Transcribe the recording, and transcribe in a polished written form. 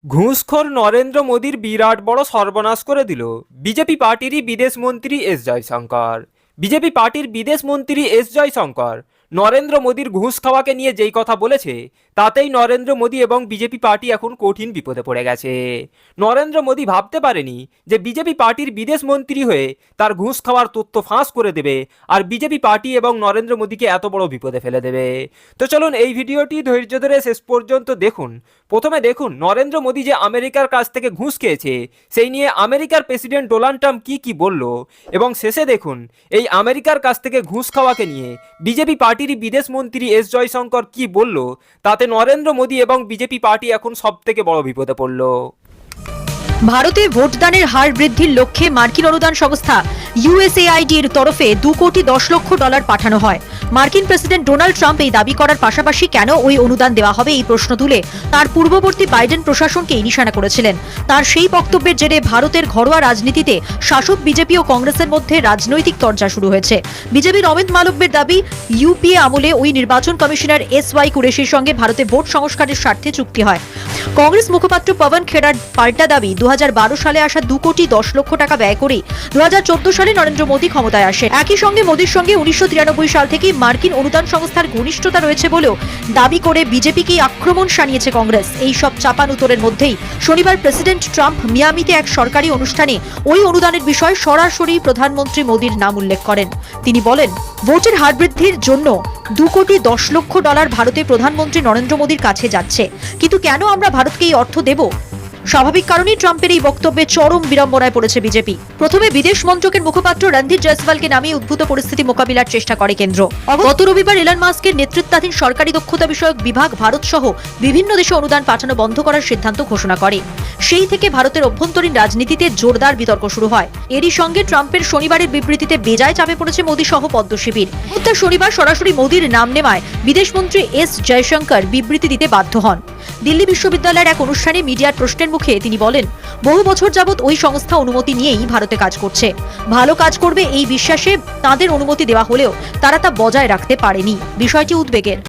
ঘুষখোর নরেন্দ্র মোদীর বিরাট বড় সর্বনাশ করে দিল বিজেপি পার্টিরই বিদেশ মন্ত্রী এস জয়শঙ্কর। বিজেপি পার্টির বিদেশ মন্ত্রী এস জয়শঙ্কর নরেন্দ্র মোদীর ঘুষ খাওয়াকে নিয়ে যেই কথা বলেছে তাতেই নরেন্দ্র মোদী এবং বিজেপি পার্টি এখন কঠিন বিপদে পড়ে গেছে। নরেন্দ্র মোদী ভাবতে পারেনি যে বিজেপি পার্টির বিদেশ মন্ত্রী হয়ে তার ঘুষ খাওয়ার তথ্য ফাঁস করে দেবে আর বিজেপি পার্টি এবং নরেন্দ্র মোদীকে এত বড় বিপদে ফেলে দেবে। তো চলুন এই ভিডিওটি ধৈর্য ধরে শেষ পর্যন্ত দেখুন। প্রথমে দেখুন নরেন্দ্র মোদী যে আমেরিকার কাছ থেকে ঘুষ খেয়েছে সেই নিয়ে আমেরিকার প্রেসিডেন্ট ডোনাল্ড ট্রাম্প কি বলল, এবং শেষে দেখুন এই আমেরিকার কাছ থেকে ঘুষ খাওয়াকে নিয়ে বিজেপি পার্টির বিদেশ মন্ত্রী এস জয়শঙ্কর কি বলল। তাতে নরেন্দ্র মোদী এবং বিজেপি পার্টি এখন সবথেকে বড় বিপদে পড়ল। ভারতে ভোটদানের হার বৃদ্ধির লক্ষ্যে মার্কিন অনুদান সংস্থা ইউএসএআইডির তরফে $2 কোটি 10 লক্ষ পাঠানো হয়। মার্কিন প্রেসিডেন্ট ডোনাল্ড ট্রাম্প এই দাবি করার পাশাপাশি কেন ওই অনুদান দেওয়া হবে এই প্রশ্ন তুলে তার পূর্ববর্তী বাইডেন প্রশাসনকেই নিশানা করেছিলেন। তার সেই বক্তব্যের জেরে ভারতের ঘরোয়া রাজনীতিতে শাসক বিজেপি ও কংগ্রেসের মধ্যে রাজনৈতিক তরজা শুরু হয়েছে। বিজেপির অমিত মালব্যের দাবি, ইউপিএ আমলে ওই নির্বাচন কমিশনার SY কুরেশির সঙ্গে ভারতে ভোট সংস্কারের স্বার্থে চুক্তি হয়। কংগ্রেস মুখপাত্র পবন খেরার পাল্টা দাবি, 2012 সালে আসা $2 কোটি 10 লক্ষ ব্যয় করে 2014 সালে নরেন্দ্র মোদী ক্ষমতায় আসে। একই সঙ্গে মোদীর সঙ্গে 1993 সাল থেকে মার্কিন অনুদান সংস্থার ঘনিষ্ঠতা রয়েছে বলেও দাবি করে বিজেপিকেই আক্রমণ শানিয়েছে কংগ্রেস। এই সব চাপানুতোরের মধ্যেই শনিবার প্রেসিডেন্ট ট্রাম্প মিয়ামিতে এক সরকারি অনুষ্ঠানে ওই অনুদানের বিষয়ে সরাসরি প্রধানমন্ত্রী মোদীর নাম উল্লেখ করেন। তিনি বলেন, ভোটের হার বৃদ্ধির জন্য $2 কোটি 10 লক্ষ ভারতে প্রধানমন্ত্রী নরেন্দ্র মোদীর কাছে যাচ্ছে, কিন্তু কেন আমরা ভারতকে এই অর্থ দেব? স্বাভাবিক কারণেই ট্রাম্পের এই বক্তব্যে চরম বিড়ম্বনায় পড়েছে বিজেপি। প্রথমে বিদেশ মন্ত্রকের মুখপাত্র রণধীর জয়সওয়ালকে নামিয়ে উদ্ভূত পরিস্থিতি মোকাবিলার চেষ্টা করে কেন্দ্র। গত রবিবার এলন মাস্কের নেতৃত্বাধীন সরকারি দক্ষতা বিষয়ক বিভাগ ভারত সহ বিভিন্ন দেশে অনুদান পাঠানো বন্ধ করার সিদ্ধান্ত ঘোষণা করে। সেই থেকে ভারতের অভ্যন্তরীণ রাজনীতিতে জোরদার বিতর্ক শুরু হয়। এরই সঙ্গে ট্রাম্পের শনিবারের বিবৃতিতে বেজায় চাপে পড়েছে মোদী সহ পদ্ম শিবির। শনিবার সরাসরি মোদীর নাম নেওয়ায় বিদেশমন্ত্রী এস জয়শঙ্কর বিবৃতি দিতে বাধ্য হন। দিল্লি বিশ্ববিদ্যালয়ের এক অনুষ্ঠানে মিডিয়ার প্রশ্নের মুখে তিনি বলেন, বহু বছর যাবৎ ওই সংস্থা অনুমতি নিয়েই ভারতে কাজ করছে। ভালো কাজ করবে এই বিশ্বাসে তাদের অনুমতি দেওয়া হলেও তারা তা বজায় রাখতে পারেনি। বিষয়টি উদ্বেগের।